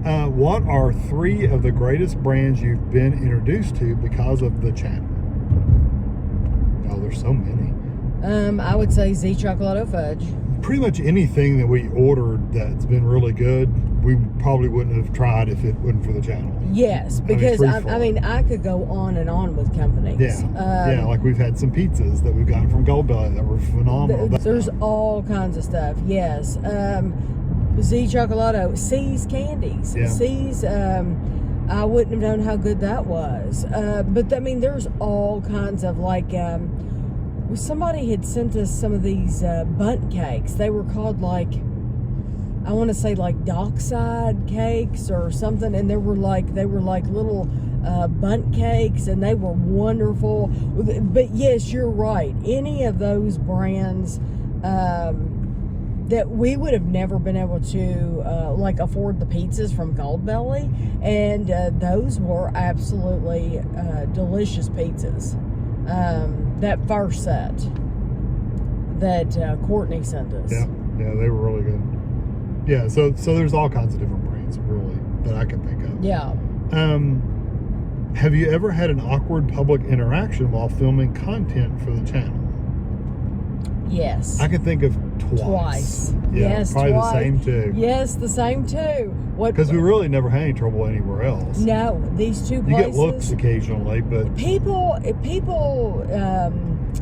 What are 3 of the greatest brands you've been introduced to because of the channel? Oh, there's so many. I would say Z Chocolate Fudge. Pretty much anything that we ordered that's been really good, we probably wouldn't have tried if it wasn't for the channel. Yes, because I could go on and on with companies. Yeah, like we've had some pizzas that we've gotten from Goldbelly that were phenomenal. There's all kinds of stuff. Yes, Z Chocolate, C's candies. Yeah. C's. I wouldn't have known how good that was. But I mean, there's all kinds of like. Somebody had sent us some of these bundt cakes. They were called like, I want to say like dockside cakes or something, and they were like little bundt cakes, and they were wonderful. But yes, you're right. Any of those brands that we would have never been able to like afford the pizzas from Goldbelly, and those were absolutely delicious pizzas. That first set that Courtney sent us. Yeah, they were really good. Yeah, so there's all kinds of different brands, really, that I can think of. Yeah. Have you ever had an awkward public interaction while filming content for the channel? Yes. I can think of twice. Yeah, yes, probably twice. The same two. Yes, the same two. Because we really never had any trouble anywhere else. No, these two places. You get looks occasionally, but people.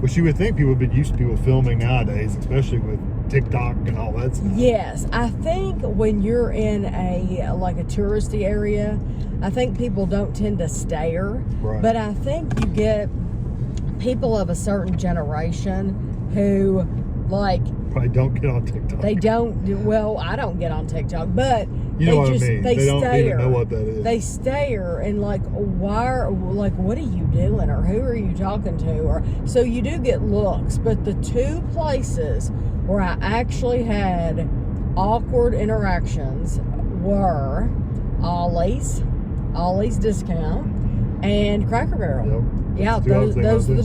Which you would think people would be used to people filming nowadays, especially with TikTok and all that stuff. Yes, I think when you're in a touristy area, I think people don't tend to stare. Right. But I think you get people of a certain generation who probably don't get on TikTok. They don't. Well, I don't get on TikTok, but you know what I mean. They don't even know what that is. They stare and what are you doing, or who are you talking to, or so you do get looks. But the 2 places where I actually had awkward interactions were Ollie's Discount, and Cracker Barrel. Yep. Yeah, those are the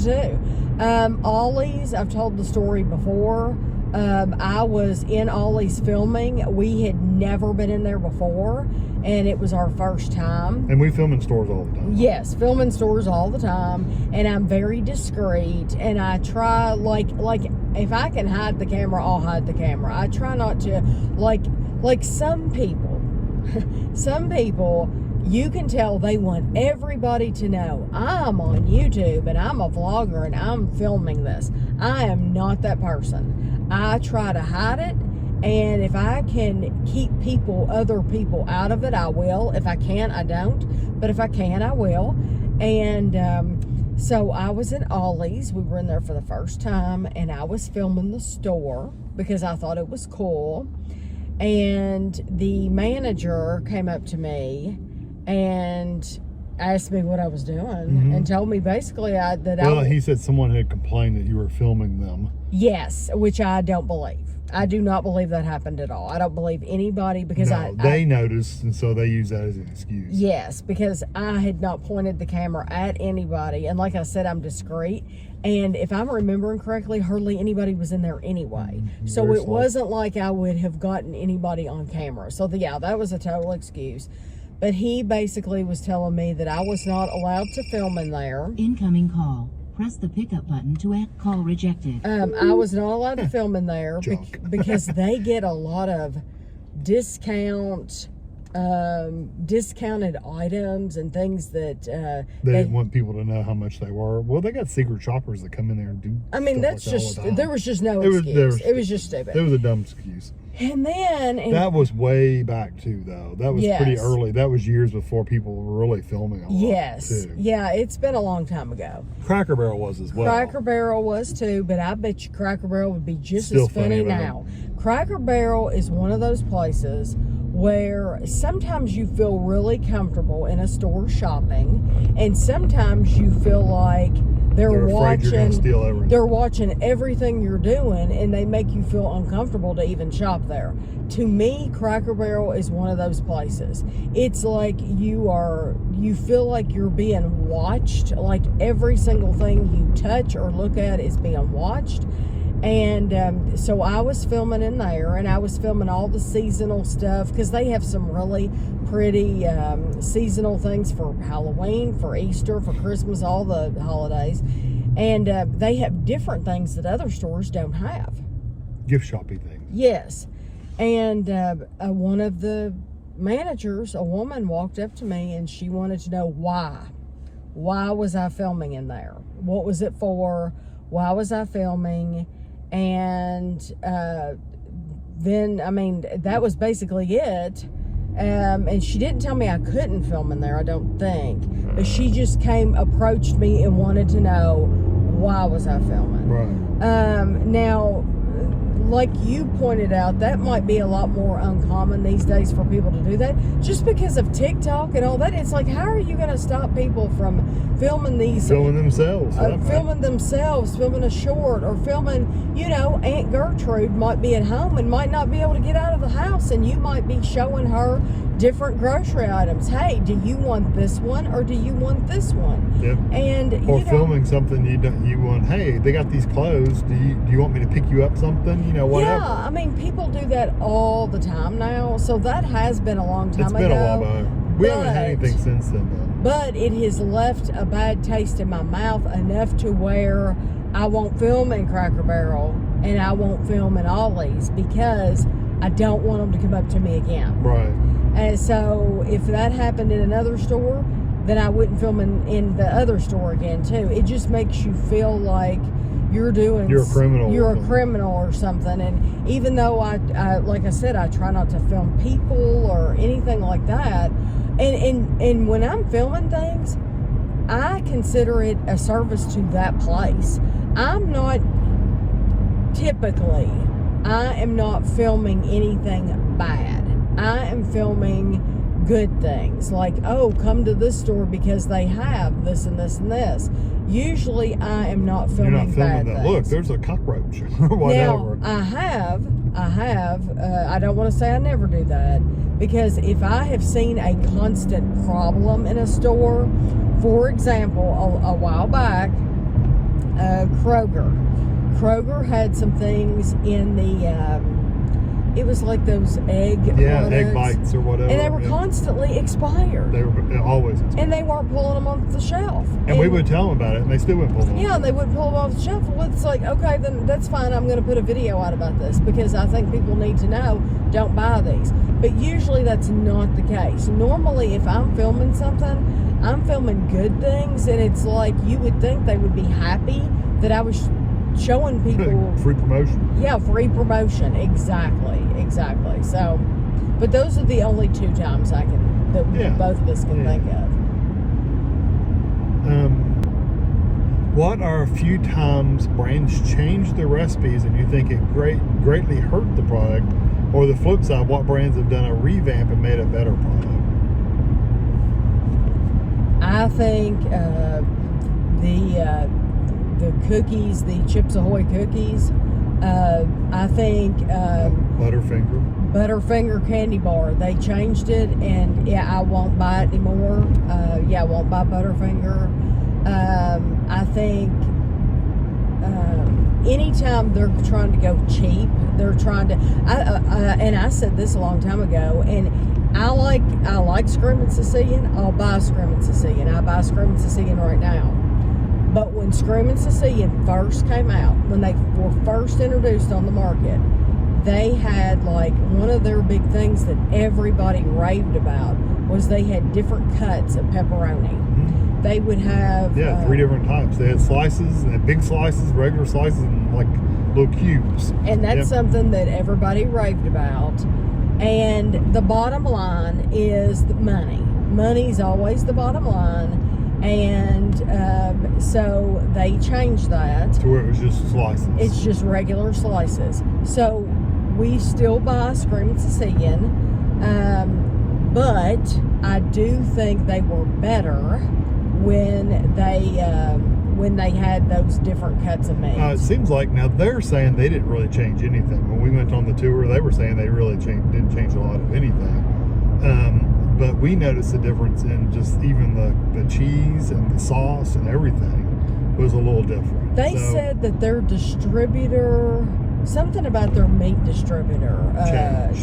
2. Ollie's, I've told the story before. I was in Ollie's filming. We had never been in there before, and it was our first time. And we film in stores all the time. Yes, film in stores all the time, and I'm very discreet, and I try, like if I can hide the camera, I'll hide the camera. I try not to, like some people, you can tell they want everybody to know I'm on YouTube and I'm a vlogger and I'm filming this. I am not that person. I try to hide it, and if I can keep other people out of it, I will. If I can't, I don't. But if I can, I will. And so I was in Ollie's. We were in there for the first time, and I was filming the store because I thought it was cool. And the manager came up to me and asked me what I was doing, and told me basically he said someone had complained that you were filming them. Yes, which I don't believe. I do not believe that happened at all. I don't believe anybody because they noticed, and so they use that as an excuse. Yes, because I had not pointed the camera at anybody, and like I said, I'm discreet. And if I'm remembering correctly, hardly anybody was in there anyway. So it wasn't like I would have gotten anybody on camera. So that was a total excuse. But he basically was telling me that I was not allowed to film in there. Incoming call. Press the pickup button to add call rejected. I was not allowed to film in there because they get a lot of discounted items and things that they didn't want people to know how much they were. Well, they got secret shoppers that come in there and do. I mean, there was just no excuse. It was just stupid. It was a dumb excuse. And then that was way back too, though. That was pretty early. That was years before people were really filming a lot. Yes, too. Yeah, it's been a long time ago. Cracker Barrel was as well. Cracker Barrel was too, but I bet you Cracker Barrel would be just as funny now. Cracker Barrel is one of those places where sometimes you feel really comfortable in a store shopping, and sometimes you feel like they're watching everything you're doing, and they make you feel uncomfortable to even shop there. To me, Cracker Barrel is one of those places. It's like you feel like you're being watched, like every single thing you touch or look at is being watched. And so I was filming in there, and I was filming all the seasonal stuff because they have some really pretty seasonal things for Halloween, for Easter, for Christmas, all the holidays. And they have different things that other stores don't have. Gift shopping things. Yes. And one of the managers, a woman, walked up to me and she wanted to know why. Why was I filming in there? What was it for? Why was I filming? And then, I mean, that was basically it. And she didn't tell me I couldn't film in there, I don't think. But she just approached me and wanted to know why was I filming. Right. Now, like you pointed out, that might be a lot more uncommon these days for people to do that. Just because of TikTok and all that, it's like, how are you going to stop people from filming these? Filming themselves. Filming themselves, filming a short, or filming, you know, Aunt Gertrude might be at home and might not be able to get out of the house, and you might be showing her different grocery items. Hey, do you want this one or do you want this one? Yep. And or filming something you want. Hey, they got these clothes. Do you want me to pick you up something? You know, whatever. Yeah, I mean, people do that all the time now. So that has been a long time ago. It's been a while back. We haven't had anything since then, though. But it has left a bad taste in my mouth enough to where I won't film in Cracker Barrel and I won't film in Ollie's because I don't want them to come up to me again. Right. And so if that happened in another store, then I wouldn't film in the other store again too. It just makes you feel like you're a criminal. You're a criminal or something. And even though I like I said, I try not to film people or anything like that. And when I'm filming things, I consider it a service to that place. I am not filming anything bad. I am filming good things. Like, oh, come to this store because they have this and this and this. Usually I am not filming You're not filming bad that. things. Look, there's a cockroach or whatever. Now, I don't want to say I never do that, because if I have seen a constant problem in a store, for example, a while back, Kroger had some things in the, it was like those egg products, egg bites or whatever. And they were constantly expired. They were always expired. And they weren't pulling them off the shelf. And we would tell them about it, and they still wouldn't pull them off. Yeah, they wouldn't pull them off the shelf. Well, it's like, okay, then that's fine. I'm going to put a video out about this because I think people need to know, don't buy these. But usually that's not the case. Normally, if I'm filming something, I'm filming good things, and it's like you would think they would be happy that I was showing people free promotion. Yeah, free promotion. Exactly. So, but those are the only two times that both of us can think of. What are a few times brands changed their recipes and you think it greatly hurt the product, or the flip side, what brands have done a revamp and made a better product? I think the cookies, the Chips Ahoy cookies. I think Butterfinger candy bar. They changed it, and I won't buy it anymore. I won't buy Butterfinger. I think anytime they're trying to go cheap, they're trying to. And I said this a long time ago, and I like Screaming Sicilian. I'll buy Screaming Sicilian. I buy Screaming Sicilian right now. But when Screaming Sicilian first came out, when they were first introduced on the market, they had like one of their big things that everybody raved about was they had different cuts of pepperoni. Mm-hmm. They would have 3 different types. They had slices, and big slices, regular slices, and like little cubes. And that's something that everybody raved about. And the bottom line is the money. Money's always the bottom line. And so they changed that to where it was just slices. It's just regular slices. So we still buy Screaming Sicilian, but I do think they were better when they had those different cuts of meat. It seems like now they're saying they didn't really change anything. When we went on the tour, they were saying they really didn't change a lot of anything. But we noticed the difference in just even the cheese and the sauce and everything. was a little different. They So, said that their distributor, something about their meat distributor,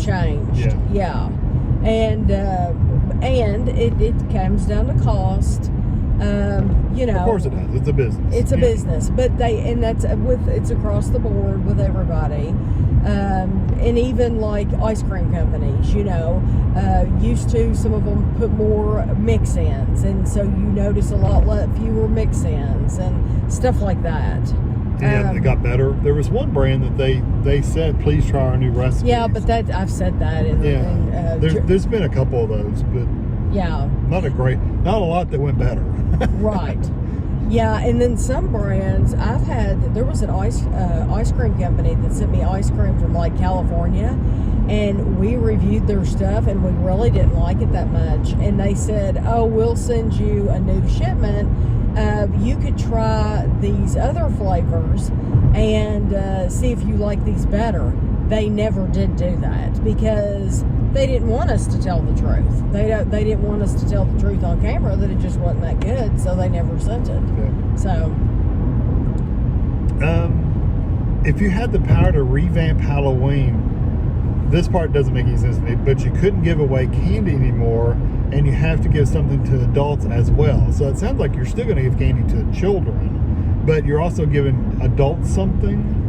changed. Yeah. And it comes down to cost. You know, of course it does. It's a business. It's a business, but it's across the board with everybody. And even like ice cream companies, you know, used to, some of them put more mix-ins, and so you notice a lot fewer mix-ins and stuff like that. Yeah, they got better. There was one brand that they said, please try our new recipe. Yeah, but I've said that. There's been a couple of those, but yeah, not a lot that went better. Right. Yeah, and then some brands there was an ice cream company that sent me ice cream from like California, and we reviewed their stuff and we really didn't like it that much, and they said, oh, we'll send you a new shipment. You could try these other flavors and see if you like these better. They never did do that because they didn't want us to tell the truth. They didn't want us to tell the truth on camera that it just wasn't that good, so they never sent it. Yeah. So, if you had the power to revamp Halloween, this part doesn't make any sense to me, but you couldn't give away candy anymore, and you have to give something to adults as well. So it sounds like you're still going to give candy to children, but you're also giving adults something.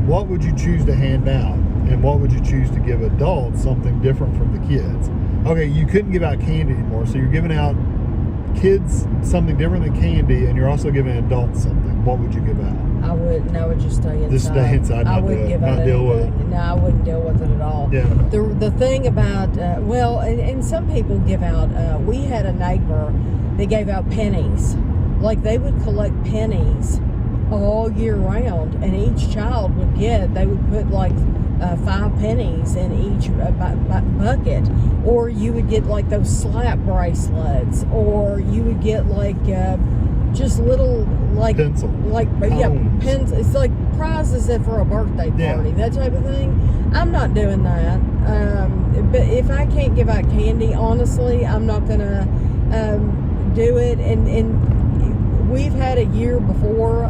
What would you choose to hand out? And what would you choose to give adults something different from the kids? Okay, you couldn't give out candy anymore, so you're giving out kids something different than candy, and you're also giving adults something. What would you give out? I wouldn't. I would just stay inside. Just stay inside. I wouldn't give out deal with it. anything. No, I wouldn't deal with it at all. Yeah. The thing about and some people give out. We had a neighbor that gave out pennies. Like they would collect pennies all year round, and each child they would put like 5 pennies in each bucket, or you would get like those slap bracelets, or you would get like just little like pencil, like cones. pens. It's like prizes for a birthday party, that type of thing. I'm not doing that. But if I can't give out candy, honestly, I'm not gonna do it. And we've had a year before,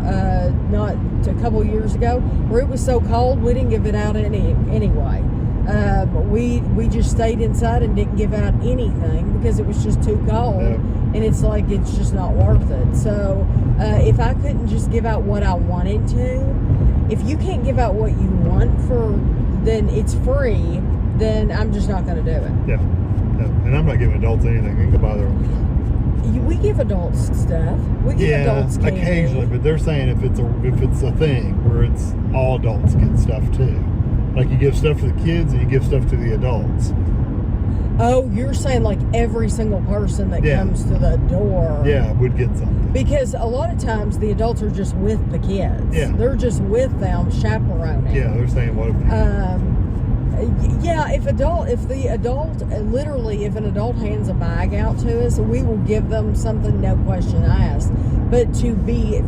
not a couple years ago, where it was so cold we didn't give it out anyway. We just stayed inside and didn't give out anything because it was just too cold. Yeah. And it's like, it's just not worth it. So if I couldn't just give out what I wanted to, if you can't give out what you want then it's free, then I'm just not going to do it. Yeah. And I'm not giving adults anything. They can go buy their own stuff. We give adults stuff. We give adults candy. Occasionally, but they're saying if it's a thing where it's all adults get stuff too. Like you give stuff to the kids and you give stuff to the adults. Oh, you're saying like every single person that comes to the door. Yeah, would get something. Because a lot of times the adults are just with the kids. Yeah. They're just with them, chaperoning. Yeah, they're saying what if if an adult hands a bag out to us, we will give them something, no question asked. But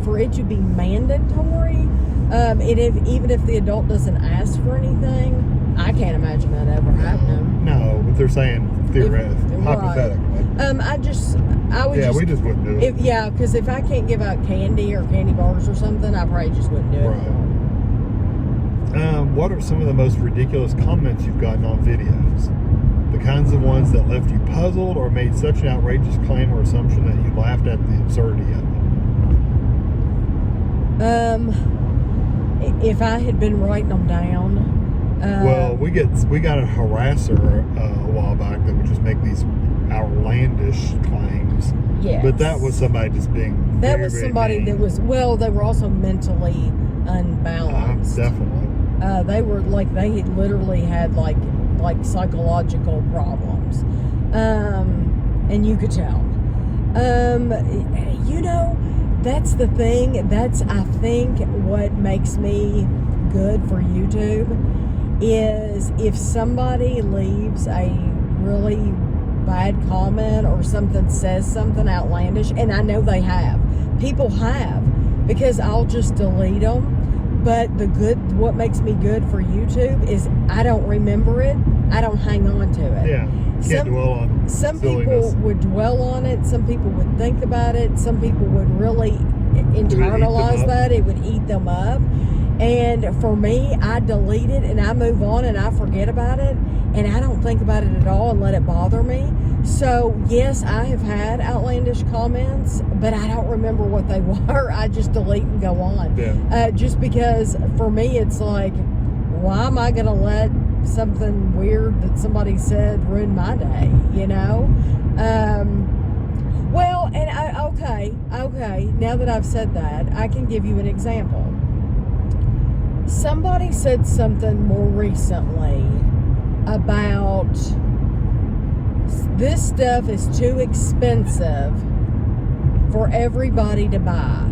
for it to be mandatory, even if the adult doesn't ask for anything, I can't imagine that ever happening. No, but they're saying theoretically, hypothetically. We just wouldn't do it. Because if I can't give out candy or candy bars or something, I probably just wouldn't do it. Right. What are some of the most ridiculous comments you've gotten on videos? The kinds of ones that left you puzzled or made such an outrageous claim or assumption that you laughed at the absurdity of it. If I had been writing them down. Well, we got a harasser a while back that would just make these outlandish claims. Yes. But that was somebody just being that was somebody mean. That was, they were also mentally unbalanced. Definitely. They were like, they had literally had like psychological problems. And you could tell. That's the thing. That's, I think, what makes me good for YouTube is if somebody leaves a really bad comment or says something outlandish, and I know they have. People have, because I'll just delete them. But what makes me good for YouTube is I don't remember it. I don't hang on to it. Yeah, can't dwell on Some silliness. people would dwell on it. Some people would think about it. Some people would really internalize that, it would eat them up. And for me, I delete it and I move on and I forget about it and I don't think about it at all and let it bother me. So yes, I have had outlandish comments, but I don't remember what they were. I just delete and go on. Yeah. Just because for me, it's like, why am I going to let something weird that somebody said ruin my day, you know? Well, and okay, now that I've said that, I can give you an example. Somebody said something more recently about this stuff is too expensive for everybody to buy.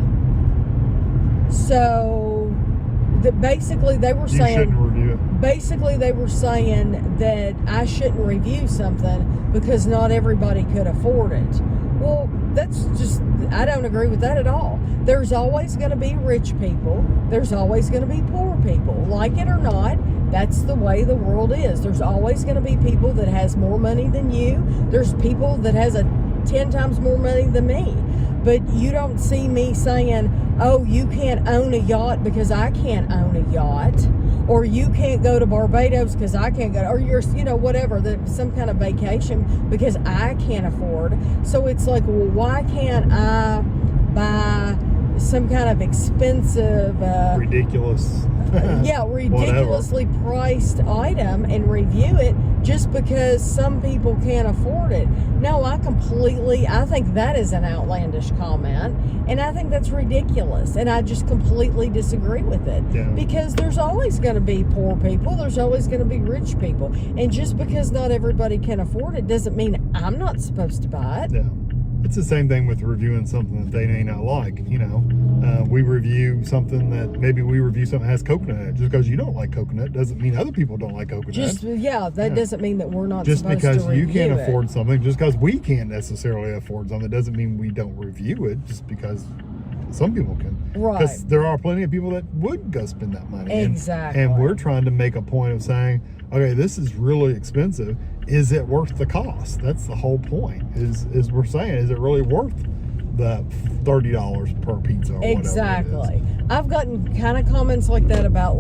So, basically they were saying... You shouldn't review it. Basically, they were saying that I shouldn't review something because not everybody could afford it. Well, that's just, I don't agree with that at all. There's always going to be rich people. There's always going to be poor people. Like it or not, that's the way the world is. There's always going to be people that has more money than you. There's people that has 10 times more money than me. But you don't see me saying, oh, you can't own a yacht because I can't own a yacht. Or you can't go to Barbados because I can't go, or you're, whatever, some kind of vacation because I can't afford. So it's like, well, why can't I buy some kind of expensive, ridiculous, ridiculously priced item and review it just because some people can't afford it? No, I think that is an outlandish comment, and I think that's ridiculous, and I just completely disagree with it. Yeah. Because there's always going to be poor people, there's always going to be rich people, and just because not everybody can afford it doesn't mean I'm not supposed to buy it. Yeah. It's the same thing with reviewing something that they may not like. We review something that has coconut in it. Just because you don't like coconut doesn't mean other people don't like coconut. Doesn't mean that we're not just supposed because to review you can't it. afford something, just because we can't necessarily afford something, doesn't mean we don't review it. Just because some people can, right? Because there are plenty of people that would go spend that money. Exactly. And we're trying to make a point of saying, okay, this is really expensive. Is it worth the cost? That's the whole point. Is we're saying, is it really worth the $30 per pizza or exactly. whatever it is? I've gotten kind of comments like that about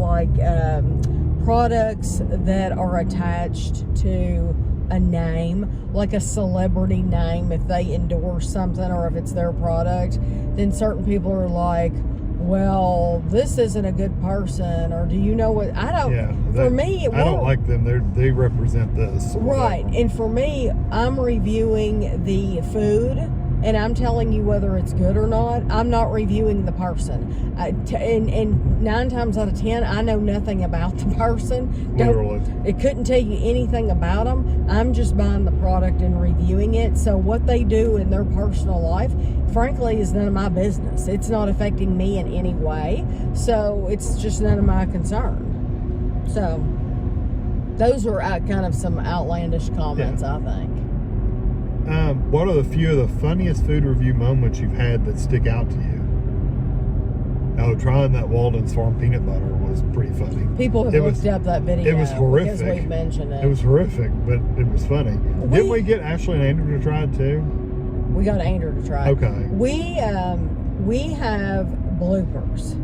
products that are attached to a name, like a celebrity name. If they endorse something or if it's their product, then certain people are like, well, this isn't a good person, or do you know what? I don't. Yeah, for me, I don't like them. They represent this. Right, and for me, I'm reviewing the food, and I'm telling you whether it's good or not. I'm not reviewing the person. And 9 times out of 10, I know nothing about the person. Literally. It couldn't tell you anything about them. I'm just buying the product and reviewing it. So what they do in their personal life, frankly, is none of my business. It's not affecting me in any way. So it's just none of my concern. So those are kind of some outlandish comments, I think. What are the few of the funniest food review moments you've had that stick out to you? Oh, trying that Walden's Farm peanut butter was pretty funny. People have looked up that video. It was horrific. Because we mentioned it. It was horrific, but it was funny. Didn't we get Ashley and Andrew to try it too? We got Andrew to try it. Okay. We have bloopers.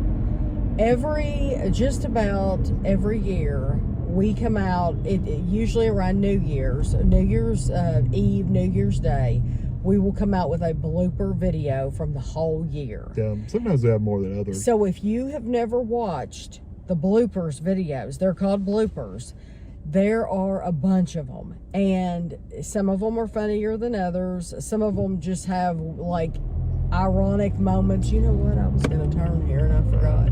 Just about every year, we come out, usually around New Year's Eve, New Year's Day, we will come out with a blooper video from the whole year. Yeah, sometimes we have more than others. So if you have never watched the bloopers videos, they're called bloopers, there are a bunch of them. And some of them are funnier than others. Some of them just have like ironic moments. You know what? I was going to turn here and I forgot.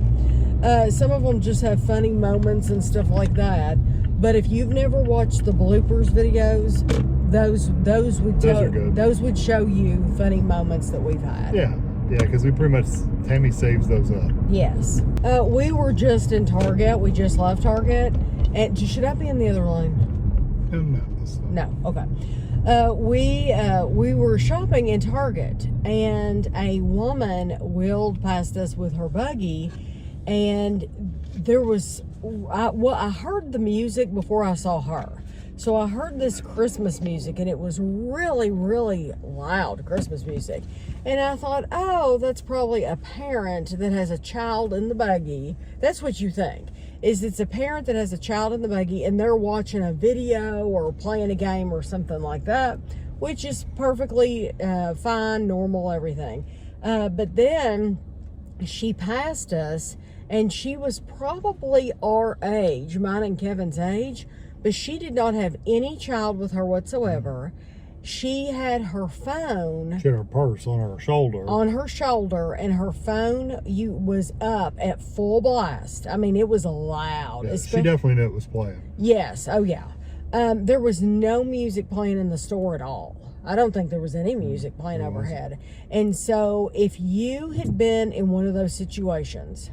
Some of them just have funny moments and stuff like that. But if you've never watched the bloopers videos, those would show you funny moments that we've had. Yeah, because we pretty much, Tammy saves those up. Yes. We were just in Target. We just left Target. And should I be in the other lane? No. Okay. We were shopping in Target, and a woman wheeled past us with her buggy, and there was, I heard the music before I saw her. So I heard this Christmas music, and it was really, really loud Christmas music. And I thought, oh, that's probably a parent that has a child in the buggy. That's what you think, is it's a parent that has a child in the buggy, and they're watching a video or playing a game or something like that, which is perfectly fine, normal, everything. But then she passed us, and she was probably our age, mine and Kevin's age, but she did not have any child with her whatsoever. She had her phone. She had her purse on her shoulder. On her shoulder, and her phone was up at full blast. I mean, it was loud. Yeah, she definitely knew it was playing. Yes. Oh, yeah. There was no music playing in the store at all. I don't think there was any music playing overhead. And so if you had been in one of those situations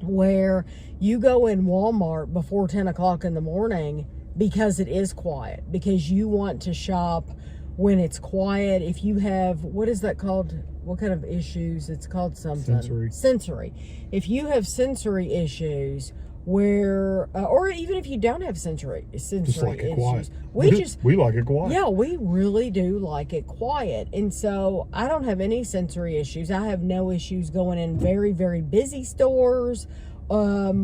where you go in Walmart before 10 o'clock in the morning because it is quiet, because you want to shop when it's quiet, if you have, what is that called? What kind of issues? It's called something. Sensory. If you have sensory issues, where or even if you don't have sensory just like it issues, quiet. we like it quiet. Yeah, we really do like it quiet. And so I don't have any sensory issues. I have no issues going in very, very busy stores. I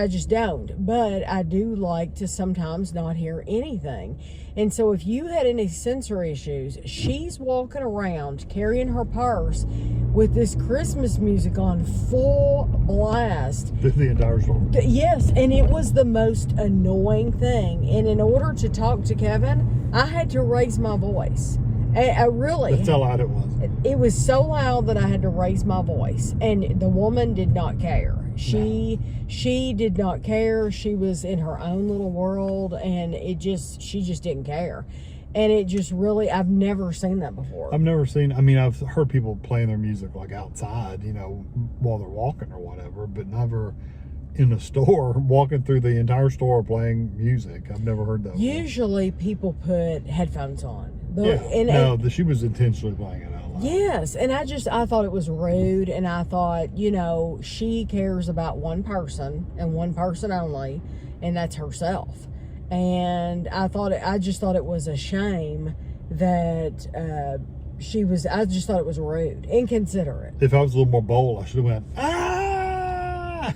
just don't. But I do like to sometimes not hear anything. And so if you had any sensory issues, she's walking around carrying her purse with this Christmas music on full blast. The entire store. Yes, and it was the most annoying thing. And in order to talk to Kevin, I had to raise my voice. I really. That's how loud it was. It was so loud that I had to raise my voice. And the woman did not care. She did not care. She was in her own little world, and she just didn't care. And it just really, I've never seen that before. I've heard people playing their music like outside, while they're walking or whatever, but never in a store, walking through the entire store playing music. I've never heard that before. Usually people put headphones on. She was intentionally playing it out loud. Yes, and I thought it was rude, and I thought, she cares about one person and one person only, and that's herself. And I just thought it was a shame that I just thought it was rude, inconsiderate. If I was a little more bold, I should have went, ah!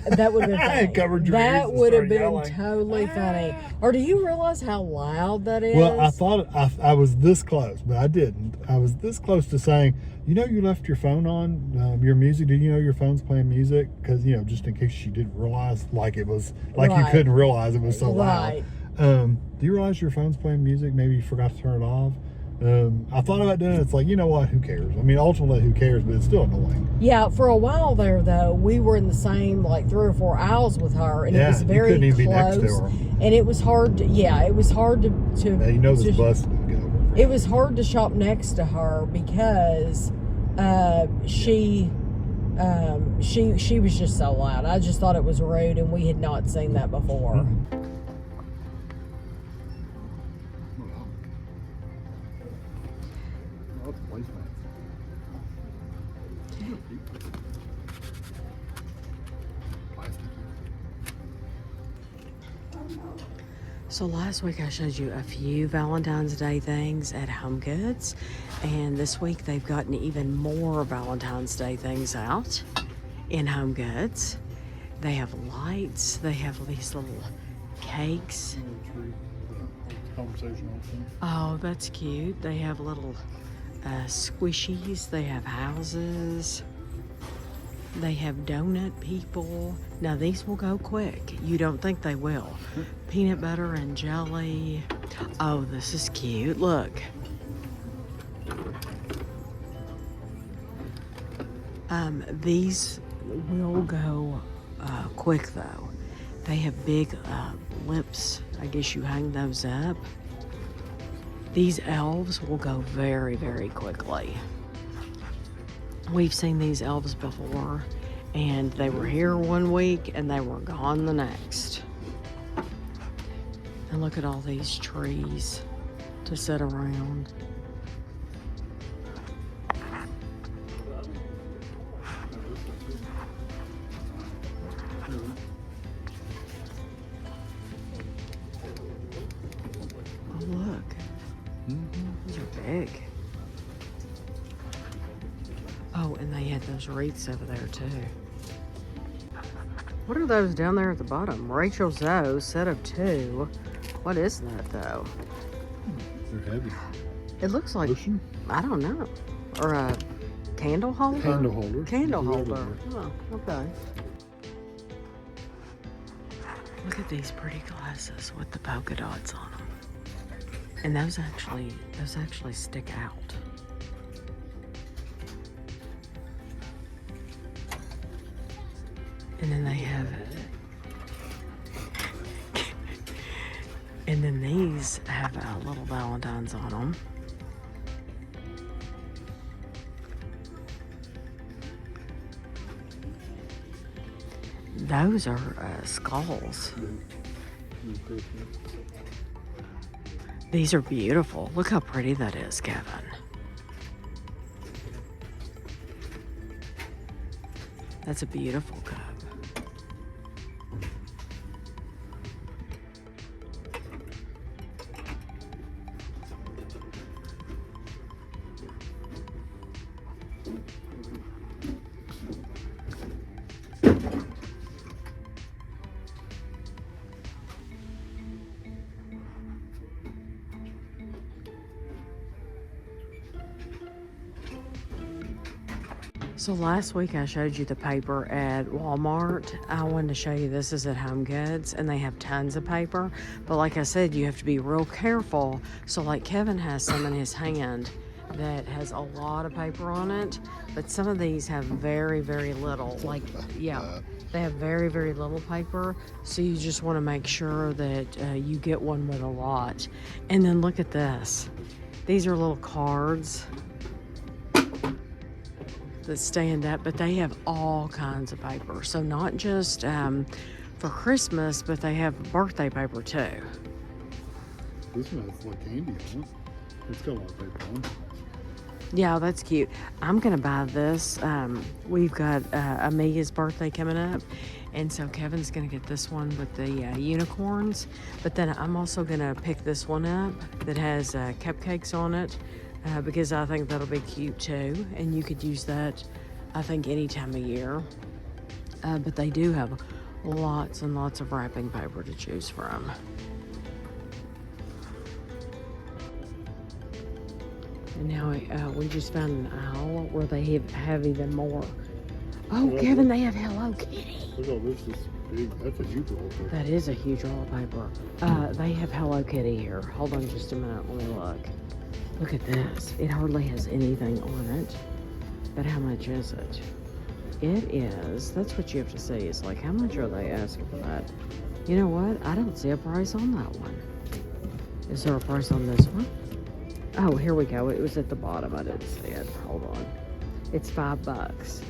That would have been funny. Covered your ears that and would have started been yelling. totally funny. Or do you realize how loud that is? Well, I thought I was this close, but I didn't. I was this close to saying, you left your phone on, your music. Did you know your phone's playing music? Because, just in case she didn't realize, like it was, like you couldn't realize it was so loud. Do you realize your phone's playing music? Maybe you forgot to turn it off. I thought about doing it. It's like, you know what? Who cares? I mean, ultimately, who cares? But it's still annoying. Yeah, for a while there, though, we were in the same, 3 or 4 aisles with her, and it was very you couldn't even close. Be next to her. And it was hard to, it was hard to now, this bus didn't go over. It was hard to shop next to her because she was just so loud. I just thought it was rude, and we had not seen that before. Mm-hmm. So last week I showed you a few Valentine's Day things at HomeGoods, and this week they've gotten even more Valentine's Day things out in HomeGoods. They have lights, they have these little cakes. Oh, that's cute. They have little squishies, they have houses. They have donut people. Now these will go quick. You don't think they will. Peanut butter and jelly. Oh, this is cute. Look. These will go quick though. They have big lips. I guess you hang those up. These elves will go very, very quickly. We've seen these elves before, and they were here one week and they were gone the next. And look at all these trees to sit around. big. Oh, and they had those wreaths over there too. What are those down there at the bottom? Rachel Zoe, set of 2. What is that though? They're heavy. It looks like, Ocean? I don't know. Or a candle holder? Candle holder. Candle They're holder. everywhere. Oh, okay. Look at these pretty glasses with the polka dots on them. And those actually stick out. And then they have and then these have little Valentines on them. Those are skulls. These are beautiful. Look how pretty that is, Kevin. That's a beautiful cup. So last week I showed you the paper at Walmart. I wanted to show you this is at HomeGoods, and they have tons of paper. But like I said, you have to be real careful. So like Kevin has some in his hand that has a lot of paper on it, but some of these have very, very little. Like, yeah, they have very, very little paper. So you just want to make sure that you get one with a lot. And then look at this. These are little cards that stand up, but they have all kinds of paper. So not just for Christmas, but they have birthday paper too. This one has like candy on it. It's got a lot of paper on it. Yeah, that's cute. I'm gonna buy this. We've got Amelia's birthday coming up, and so Kevin's gonna get this one with the unicorns. But then I'm also gonna pick this one up that has cupcakes on it. Because I think that'll be cute too, and you could use that, I think, any time of year. But they do have lots and lots of wrapping paper to choose from. And now we just found an aisle where they have even more. Oh, Yeah, Kevin, they have Hello Kitty. Look at this is big. That's a huge roll of paper. That is a huge roll of paper. They have Hello Kitty here. Hold on just a minute, let me look. Look at this. It hardly has anything on it. But how much is it? It is, that's what you have to say, is like, how much are they asking for that? You know what? I don't see a price on that one. Is there a price on this one? Oh, here we go. It was at the bottom. I didn't see it. Hold on. It's $5.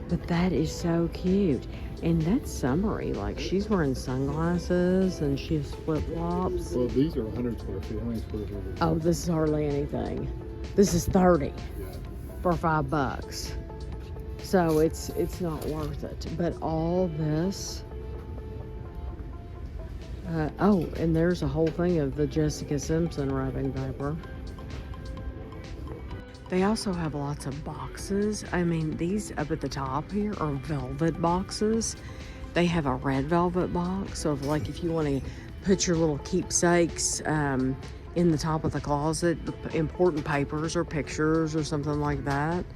But that is so cute. And that's summery. Like, she's wearing sunglasses and she has flip-flops. Well, these are 100 square feet. How many square feet is Oh, this is hardly anything. This is 30 Yeah. for $5. So it's not worth it. But all this. Oh, and there's a whole thing of the Jessica Simpson wrapping paper. They also have lots of boxes. I mean, these up at the top here are velvet boxes. They have a red velvet box. So like if you want to put your little keepsakes in the top of the closet, important papers or pictures or something like that.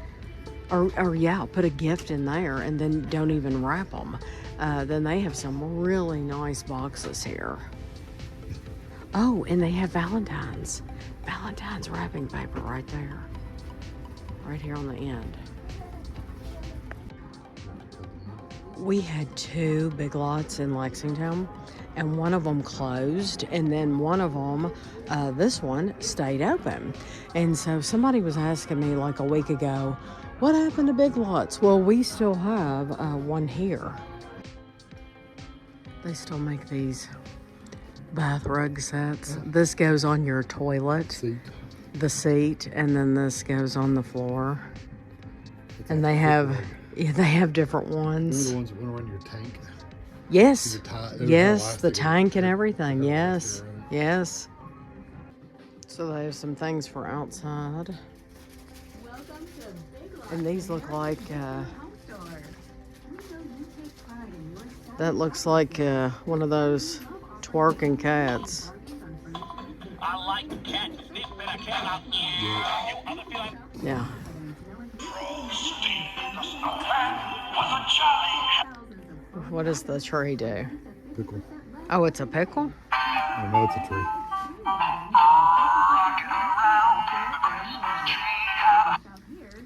Or yeah, put a gift in there and then don't even wrap them. Then they have some really nice boxes here. Oh, and they have Valentine's wrapping paper right there. Right here on the end. We had 2 Big Lots in Lexington, and one of them closed, and then one of them, this one, stayed open. And so somebody was asking me like a week ago, what happened to Big Lots? Well, we still have one here. They still make these bath rug sets. This goes on your toilet. Seat. The seat, and then this goes on the floor. And they have different ones. Remember the ones that went around your tank? Yes, It was yes, the elastic. tank and everything. It was Yes, elastic, right? yes. So they have some things for outside. And these look like, that looks like one of those twerking cats. I like the cat. This bit I cannot. Yeah. What does the tree do? Pickle. Oh, it's a pickle? I know it's a tree.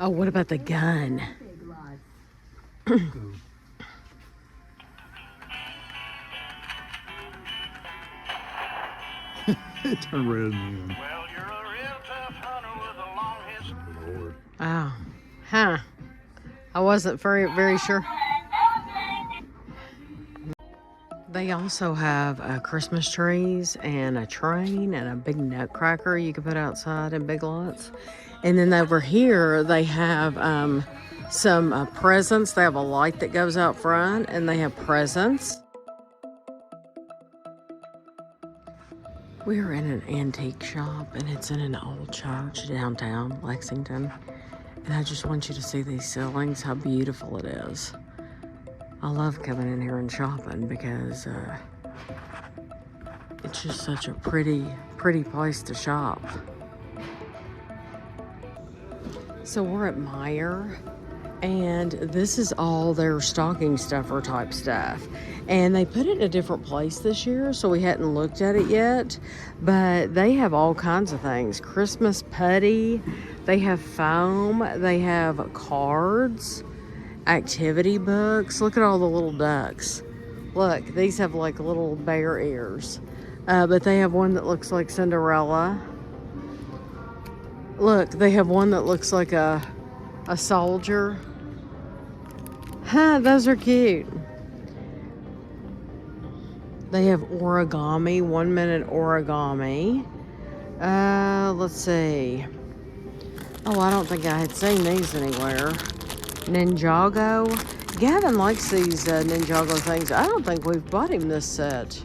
Oh, what about the gun? It turned red in the end. Well, you're a real tough hunter with a long history. Lord. Oh, huh. I wasn't very sure. They also have Christmas trees and a train and a big nutcracker you can put outside in Big Lots. And then over here, they have some presents. They have a light that goes out front, and they have presents. We're in an antique shop, and it's in an old church downtown Lexington. And I just want you to see these ceilings, how beautiful it is. I love coming in here and shopping because it's just such a pretty place to shop. So we're at Meijer, and this is all their stocking stuffer type stuff. And they put it in a different place this year, so we hadn't looked at it yet. But they have all kinds of things. Christmas putty, they have foam, they have cards, activity books. Look at all the little ducks. Look, these have like little bear ears. But they have one that looks like Cinderella. Look, they have one that looks like a soldier. Huh, those are cute. They have origami, 1 minute origami. Let's see. Oh, I don't think I had seen these anywhere. Ninjago. Gavin likes these Ninjago things. I don't think we've bought him this set.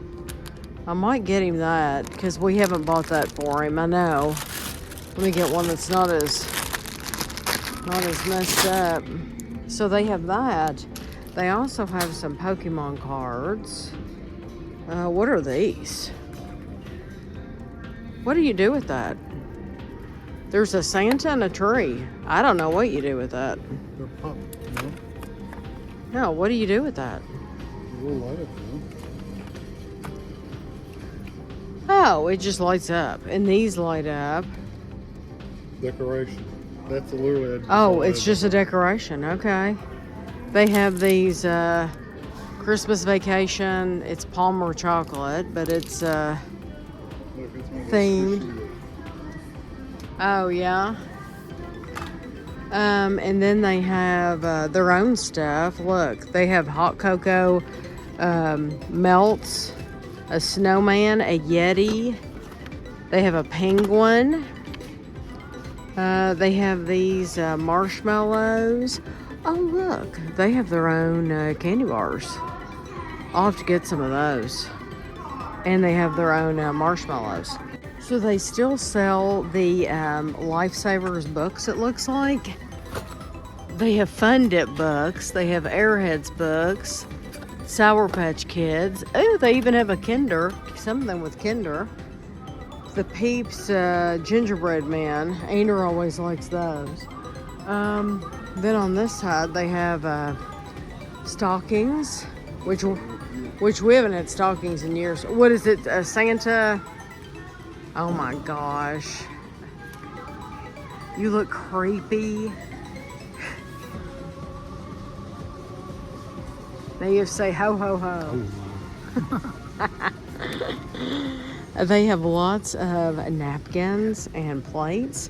I might get him that because we haven't bought that for him. I know. Let me get one that's not as messed up. So they have that. They also have some Pokemon cards. What are these? What do you do with that? There's a Santa and a tree. I don't know what you do with that. They're pop, no? No, what do you do with that? We'll light it, Oh, it just lights up. And these light up. Decoration. That's literally. Oh, it's just a decoration. Okay. They have these Christmas Vacation. It's Palmer chocolate, but it's themed. Oh, yeah. And then they have their own stuff. Look, they have hot cocoa melts, a snowman, a Yeti. They have a penguin. They have these marshmallows. Oh, look, they have their own candy bars. I'll have to get some of those. And they have their own marshmallows. So they still sell the Lifesavers books, it looks like. They have Fun Dip books. They have Airheads books. Sour Patch Kids. Oh, they even have a Kinder. Some of them with Kinder. The Peeps Gingerbread Man. Ainer always likes those. Then on this side they have stockings, which we haven't had stockings in years. What is it? Santa? Oh my gosh. You look creepy. They just say ho ho ho. They have lots of napkins and plates.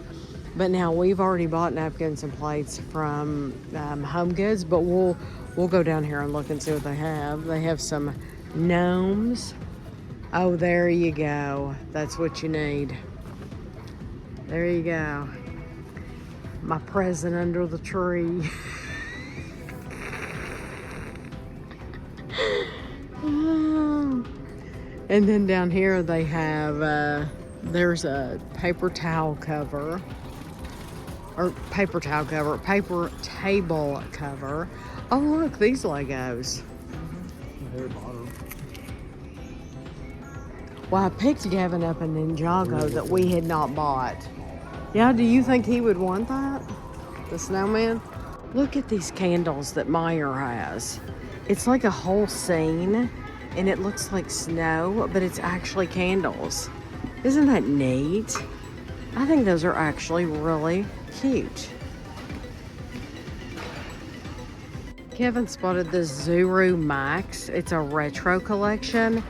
But now we've already bought napkins and plates from HomeGoods, but we'll go down here and look and see what they have. They have some gnomes. Oh, there you go. That's what you need. There you go. My present under the tree. And then down here they have There's a paper towel cover. Or paper towel cover. Paper table cover. Oh, look, these Legos. Well, I picked Gavin up a Ninjago that we had not bought. Yeah, do you think he would want that? The snowman? Look at these candles that Meijer has. It's like a whole scene, and it looks like snow, but it's actually candles. Isn't that neat? I think those are actually really cute. Kevin spotted this Zuru Max. It's a retro collection.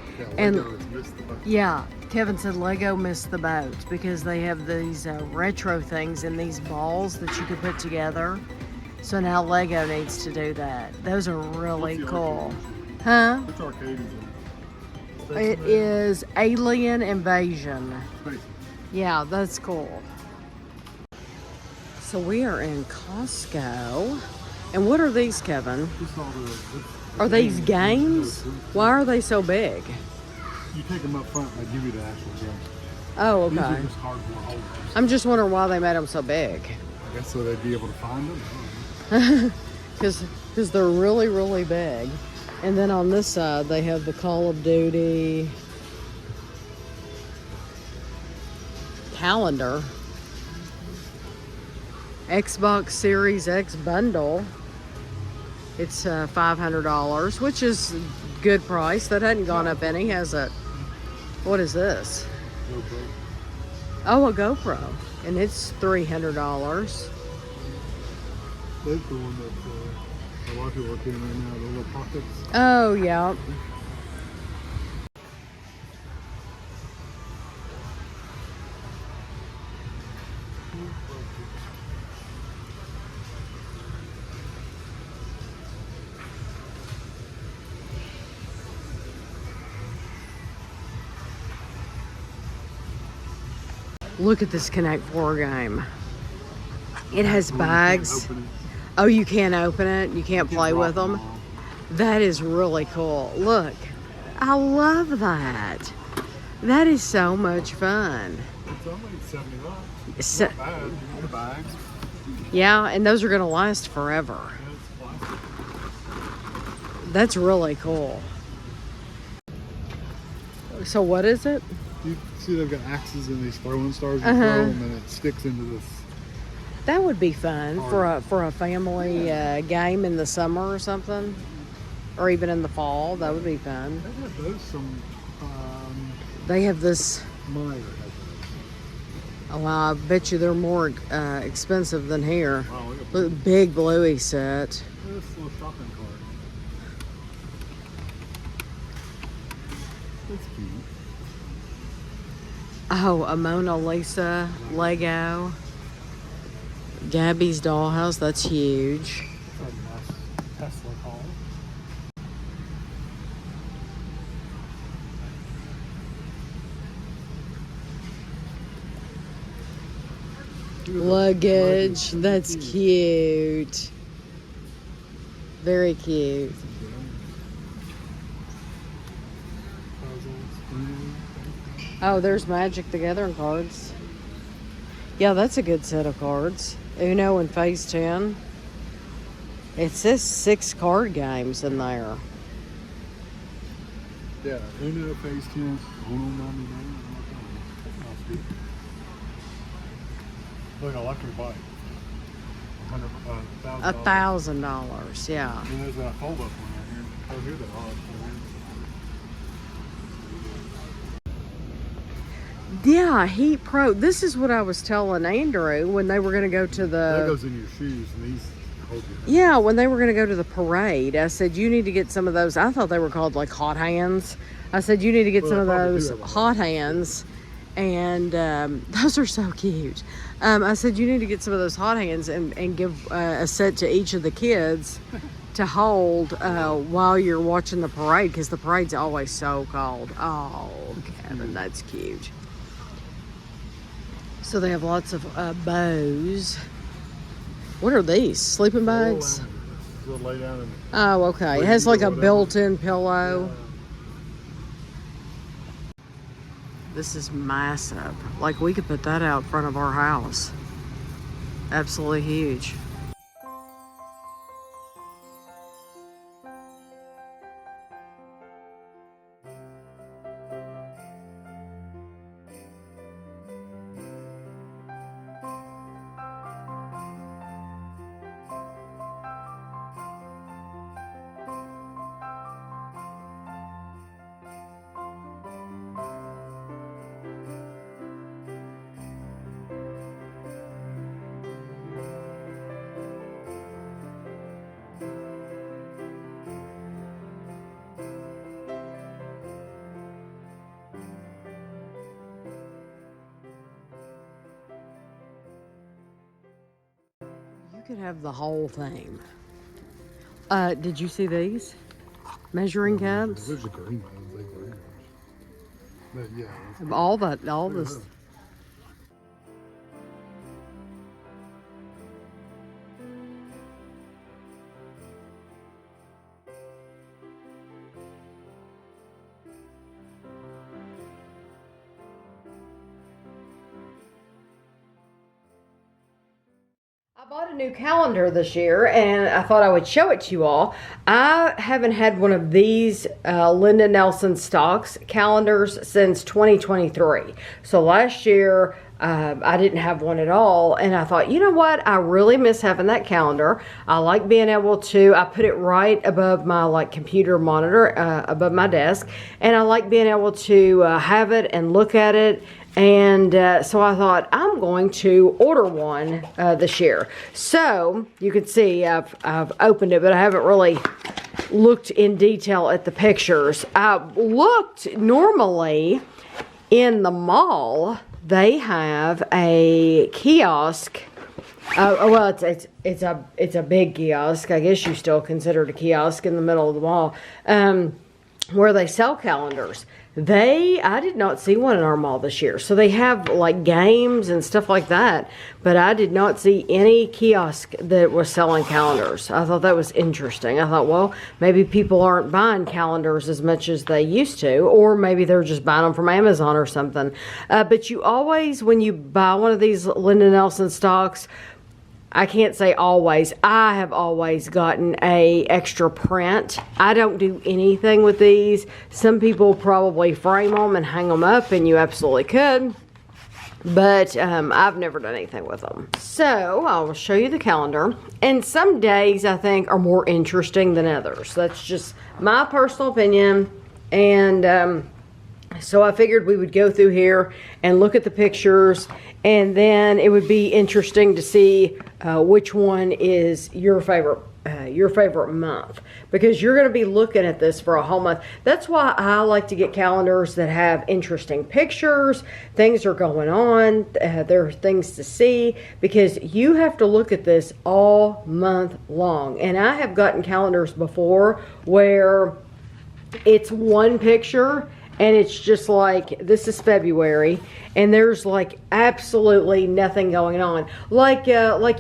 Yeah, Kevin said Lego missed the boat because they have these retro things in these balls that you could put together. So now Lego needs to do that. Those are really cool. Huh? Which arcade is it? It is Alien Invasion. Yeah, that's cool. So we are in Costco. And what are these, Kevin? Are these games? Why are they so big? You take them up front, they give you the actual game. Oh, These are okay. just cardboard holders. I'm just wondering why they made them so big. I guess so they'd be able to find them. Because they're really, really big. And then on this side, they have the Call of Duty calendar. Xbox Series X bundle. It's $500, which is good price. That hadn't gone up any, has it? What is this? GoPro. Oh, a GoPro. And it's $300. That's the one that a lot of people are getting right now, the little pockets. Oh, yeah. Look at this Connect 4 game. It has bags. Oh, you can't open it? You can't play with them? That is really cool. Look, I love that. That is so much fun. It's only $70. It's So, not bad. The bags. yeah, and those are going to last forever. Yeah, it's plastic. That's really cool. So what is it? You see they've got axes in these throwing stars. You Uh-huh. throw them and it sticks into this. That would be fun for a family game in the summer or something, or even in the fall. That would be fun. They have those some They have this. Meijer has Oh, well, I bet you they're more expensive than here. those. Wow, look at Look, big Bluey set. this little shopping cart. That's cute. Oh, a Mona Lisa Lego. Gabby's dollhouse. That's huge. That's a nice Tesla car. Luggage. That's cute. Very cute. Oh, there's Magic the Gathering cards. Yeah, that's a good set of cards. Uno and Phase 10. It says 6 card games in there. Yeah, Uno Phase 10. Look, electric bike. $1,000, yeah. And there's that fold-up one right here. Oh, here they are. Yeah, Heat Pro. This is what I was telling Andrew when they were going to go to That the... goes in your shoes, and these hold you. Yeah, when they were going to go to the parade, I said, you need to get some of those. I thought they were called like hot hands. I said, you need to get Well, some of they probably those do have a hot hands. And those are so cute. I said, you need to get some of those hot hands and give a set to each of the kids to hold while you're watching the parade, because the parade's always so cold. Oh, Kevin, that's cute. So they have lots of bows. What are these? Sleeping bags? You'll lay down and Oh, okay. It has like a built-in pillow. This is massive. Like, we could put that out front of our house. Absolutely huge. Could have the whole thing. Did you see these measuring cups? There's a green ones, they green ones. But yeah. All this. I bought a new calendar this year and I thought I would show it to you all. I haven't had one of these Linda Nelson Stocks calendars since 2023. So last year I didn't have one at all, and I thought, you know what, I really miss having that calendar. I like being able to, I put it right above my computer monitor, above my desk, and I like being able to have it and look at it. And so I thought, I'm going to order one this year. So you can see I've opened it, but I haven't really looked in detail at the pictures. I looked normally in the mall. They have a kiosk. Well, it's a big kiosk. I guess you still consider it a kiosk in the middle of the mall, where they sell calendars. I did not see one in our mall this year. So they have like games and stuff like that, but I did not see any kiosk that was selling calendars. I thought that was interesting. I thought, well, maybe people aren't buying calendars as much as they used to, or maybe they're just buying them from Amazon or something. But you always, when you buy one of these Linda Nelson stocks, I can't say always. I have always gotten a extra print. I don't do anything with these. Some people probably frame them and hang them up, and you absolutely could. But I've never done anything with them. So I'll show you the calendar. And some days I think are more interesting than others. That's just my personal opinion. And so I figured we would go through here and look at the pictures, and then it would be interesting to see which one is your favorite month, because you're going to be looking at this for a whole month. That's why I like to get calendars that have interesting pictures. Things are going on. There are things to see, because you have to look at this all month long. And I have gotten calendars before where it's one picture and it's just like, this is February, and there's like absolutely nothing going on. Like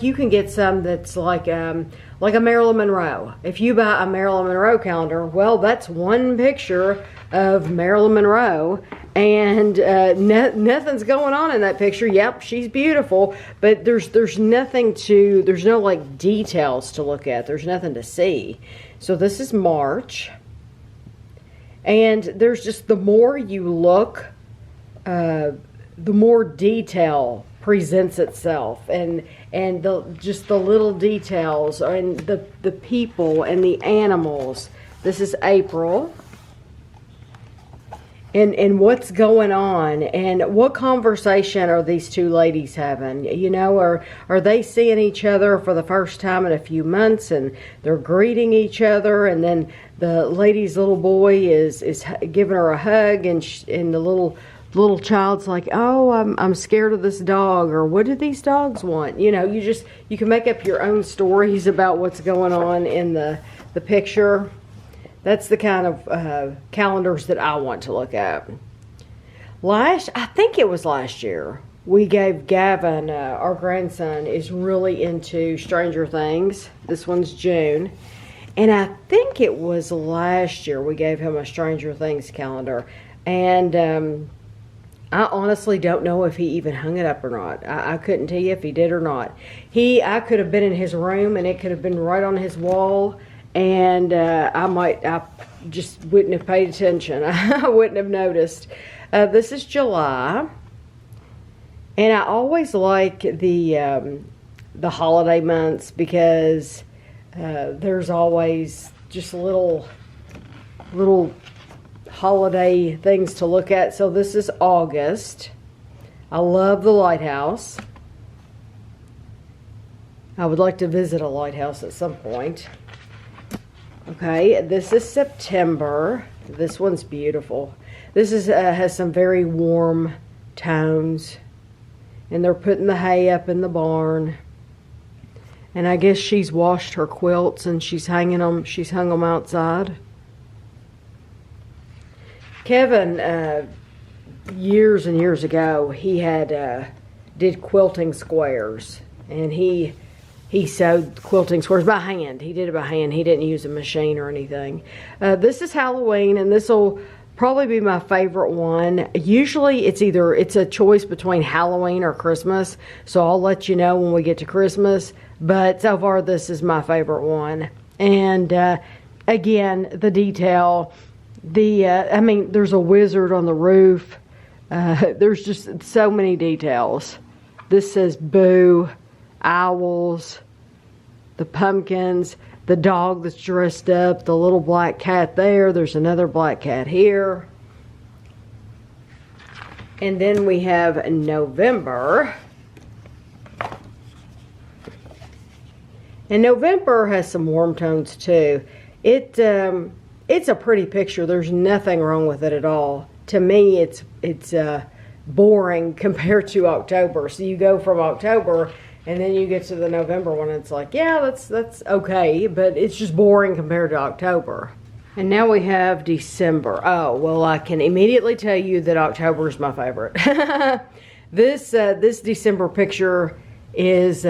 you can get some that's like a Marilyn Monroe. If you buy a Marilyn Monroe calendar, well, that's one picture of Marilyn Monroe, and nothing's going on in that picture. Yep, she's beautiful, but there's nothing to, there's no like details to look at. There's nothing to see. So this is March. And there's just, the more you look, the more detail presents itself, and just the little details, and the people and the animals. This is April. And what's going on, and what conversation are these two ladies having? You know, are they seeing each other for the first time in a few months, and they're greeting each other, and then the lady's little boy is giving her a hug, and the little child's like, oh, I'm scared of this dog, or what do these dogs want? You know, you can make up your own stories about what's going on in the picture. That's the kind of calendars that I want to look at. I think it was last year, we gave Gavin, our grandson, is really into Stranger Things. This one's June. And I think it was last year we gave him a Stranger Things calendar. And I honestly don't know if he even hung it up or not. I couldn't tell you if he did or not. I could have been in his room and it could have been right on his wall, and I just wouldn't have paid attention. I wouldn't have noticed. This is July, and I always like the holiday months because there's always just little holiday things to look at. So this is August. I love the lighthouse. I would like to visit a lighthouse at some point. Okay, this is September. This one's beautiful. This is has some very warm tones, and they're putting the hay up in the barn. And I guess she's washed her quilts and she's hung them outside. Kevin, years and years ago, he had did quilting squares, and he sewed quilting squares by hand. He did it by hand. He didn't use a machine or anything. This is Halloween, and this will probably be my favorite one. Usually it's a choice between Halloween or Christmas, so I'll let you know when we get to Christmas. But so far, this is my favorite one. And again, the detail. There's a wizard on the roof. There's just so many details. This says boo, owls, the pumpkins, the dog that's dressed up, the little black cat there. There's another black cat here. And then we have November. And November has some warm tones too. It's a pretty picture. There's nothing wrong with it at all. To me, it's boring compared to October. So you go from October and then you get to the November one. And it's like, yeah, that's okay, but it's just boring compared to October. And now we have December. Oh, well, I can immediately tell you that October is my favorite. This December picture is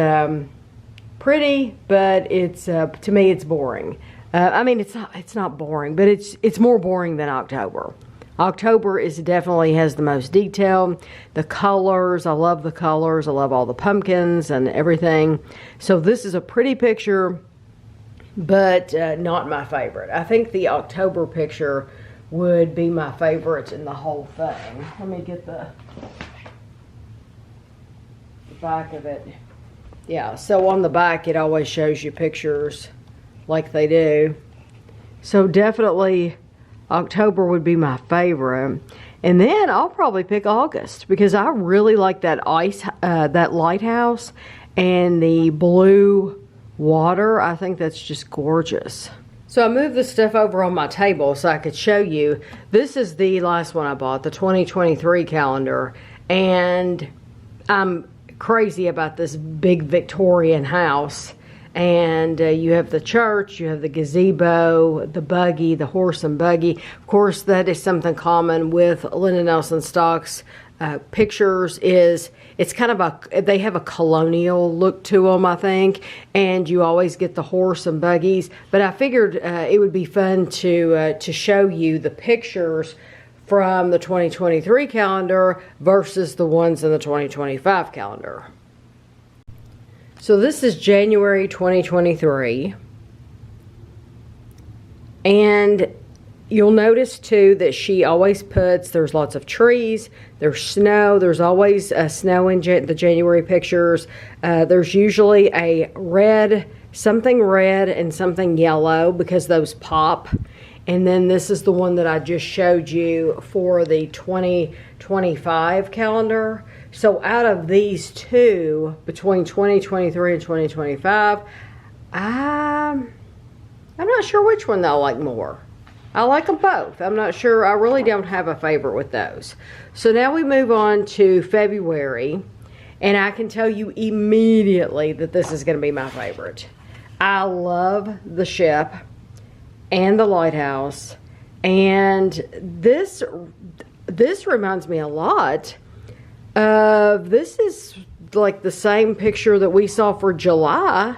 pretty, but it's to me it's boring. It's not boring, but it's more boring than October. October definitely has the most detail. The colors, I love the colors. I love all the pumpkins and everything. So this is a pretty picture, but not my favorite. I think the October picture would be my favorite in the whole thing. Let me get the back of it. Yeah, so on the back it always shows you pictures like they do. So definitely October would be my favorite. And then I'll probably pick August because I really like that that lighthouse and the blue water. I think that's just gorgeous. So I moved the stuff over on my table so I could show you. This is the last one I bought, the 2023 calendar. And I'm crazy about this big Victorian house. And you have the church, you have the gazebo, the buggy, the horse and buggy. Of course, that is something common with Linda Nelson Stock's pictures. It's kind of they have a colonial look to them, I think. And you always get the horse and buggies. But I figured it would be fun to show you the pictures from the 2023 calendar versus the ones in the 2025 calendar. So this is January 2023, and you'll notice too that she always there's lots of trees, there's snow, there's always snow in the January pictures. There's usually a something red and something yellow because those pop. And then this is the one that I just showed you for the 2025 calendar. So out of these two, between 2023 and 2025, I'm not sure which one I like more. I like them both. I'm not sure. I really don't have a favorite with those. So now we move on to February, and I can tell you immediately that this is going to be my favorite. I love the ship and the lighthouse, and this reminds me a lot of, this is like the same picture that we saw for July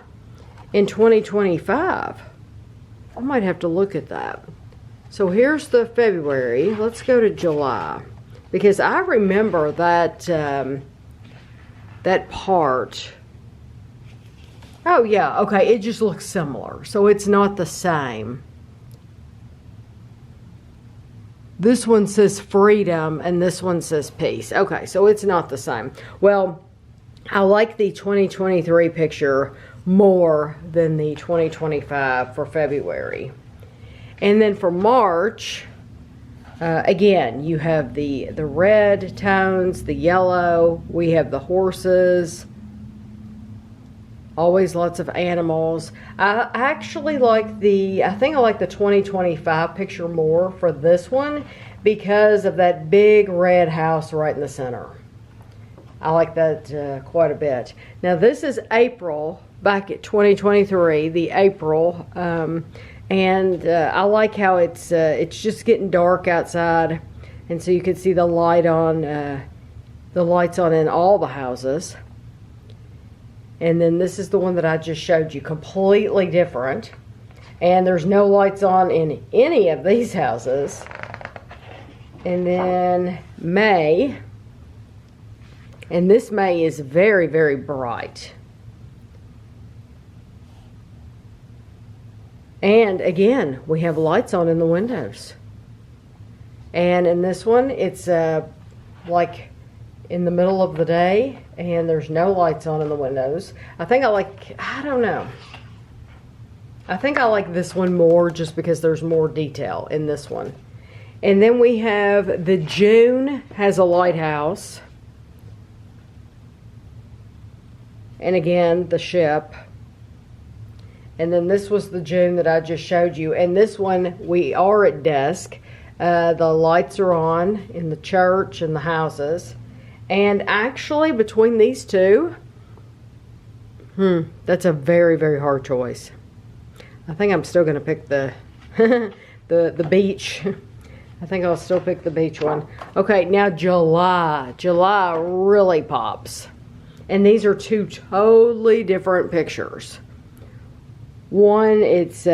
in 2025. I might have to look at that. So here's the February. Let's go to July. because I remember that that part. Oh yeah, okay, it just looks similar, so it's not the same. This one says freedom and this one says peace. Okay, so it's not the same. Well, I like the 2023 picture more than the 2025 for February. And then for March, again, you have the red tones, the yellow, we have the horses, always lots of animals. I actually like I think I like the 2025 picture more for this one because of that big red house right in the center. I like that quite a bit. Now this is April, back at 2023, the April, and I like how it's just getting dark outside, and so you can see the lights on in all the houses. And then this is the one that I just showed you, completely different. And there's no lights on in any of these houses. And then May. And this May is very, very bright. And again, we have lights on in the windows. And in this one, it's like in the middle of the day, and there's no lights on in the windows. I think I don't know. I think I like this one more just because there's more detail in this one. And then we have the June has a lighthouse. And again, the ship. And then this was the June that I just showed you. And this one, we are at dusk. The lights are on in the church and the houses. And actually, between these two, that's a very, very hard choice. I think I'm still going to pick the the beach. I think I'll still pick the beach one. Okay, now July. July really pops. And these are two totally different pictures. One, it's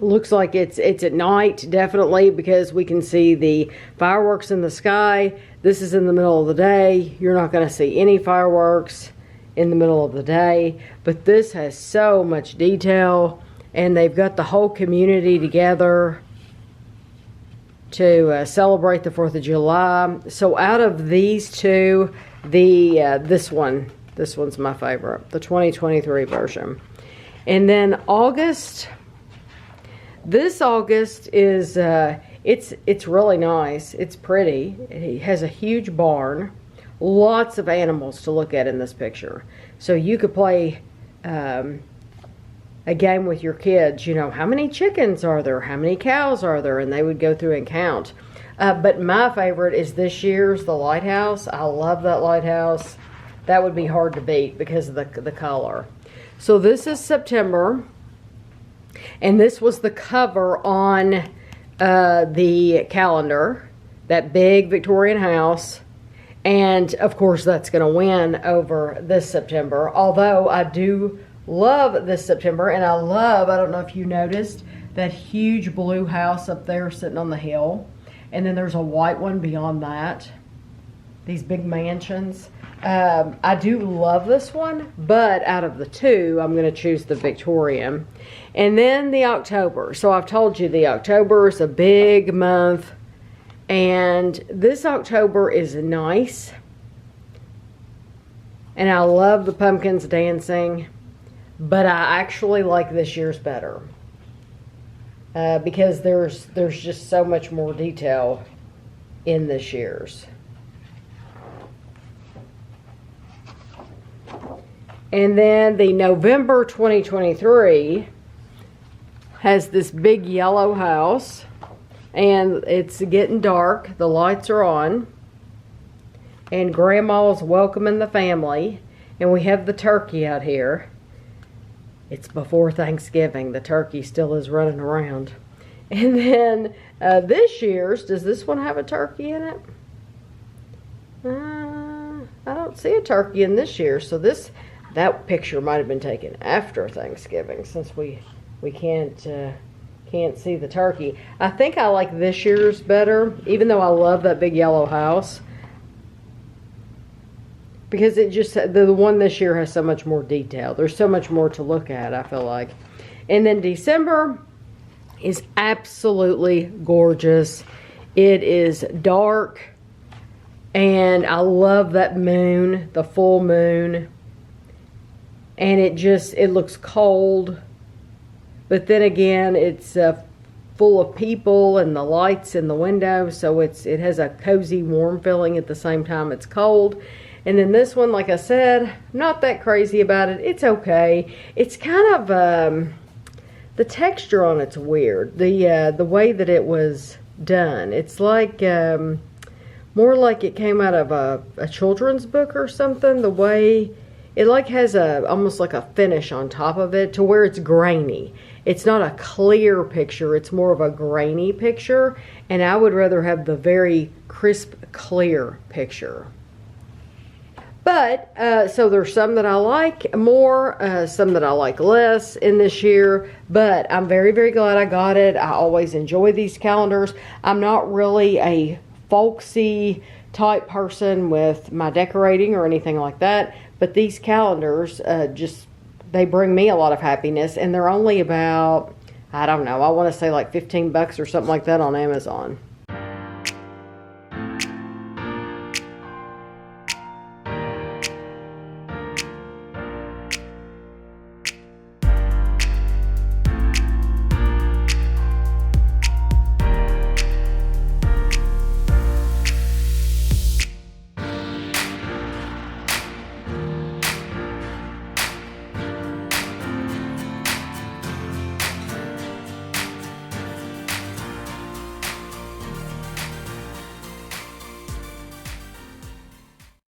looks like it's at night, definitely, because we can see the fireworks in the sky. This is in the middle of the day. You're not going to see any fireworks in the middle of the day. But this has so much detail, and they've got the whole community together to celebrate the 4th of July. So out of these two, this one's my favorite, the 2023 version. And then August. This August is, it's really nice. It's pretty. It has a huge barn. Lots of animals to look at in this picture. So you could play a game with your kids. You know, how many chickens are there? How many cows are there? And they would go through and count. But my favorite is this year's, the lighthouse. I love that lighthouse. That would be hard to beat because of the color. So this is September. And this was the cover on the calendar, that big Victorian house. And, of course, that's going to win over this September. Although I do love this September. And I don't know if you noticed, that huge blue house up there sitting on the hill. And then there's a white one beyond that. These big mansions. I do love this one, but out of the two, I'm going to choose the Victorian. And then the October. So I've told you the October is a big month. And this October is nice. And I love the pumpkins dancing. But I actually like this year's better. Because there's just so much more detail in this year's. And then the November 2023 has this big yellow house. And it's getting dark. The lights are on. And Grandma's welcoming the family. And we have the turkey out here. It's before Thanksgiving. The turkey still is running around. And then this year's, does this one have a turkey in it? I don't see a turkey in this year. So that picture might have been taken after Thanksgiving, since we can't can't see the turkey. I think I like this year's better, even though I love that big yellow house. Because it just, the one this year has so much more detail. There's so much more to look at, I feel like. And then December is absolutely gorgeous. It is dark. And I love that moon, the full moon. And it looks cold. But then again, it's full of people and the lights in the windows. So it has a cozy, warm feeling at the same time it's cold. And then this one, like I said, not that crazy about it. It's okay. It's kind of, the texture on it's weird. The way that it was done. It's like, more like it came out of a children's book or something. The way, it like has almost like a finish on top of it to where it's grainy. It's not a clear picture. It's more of a grainy picture. And I would rather have the very crisp, clear picture. But, so there's some that I like more, some that I like less in this year, but I'm very, very glad I got it. I always enjoy these calendars. I'm not really a folksy type person with my decorating or anything like that, but these calendars, they bring me a lot of happiness, and they're only about, I don't know, I want to say like $15 or something like that on Amazon.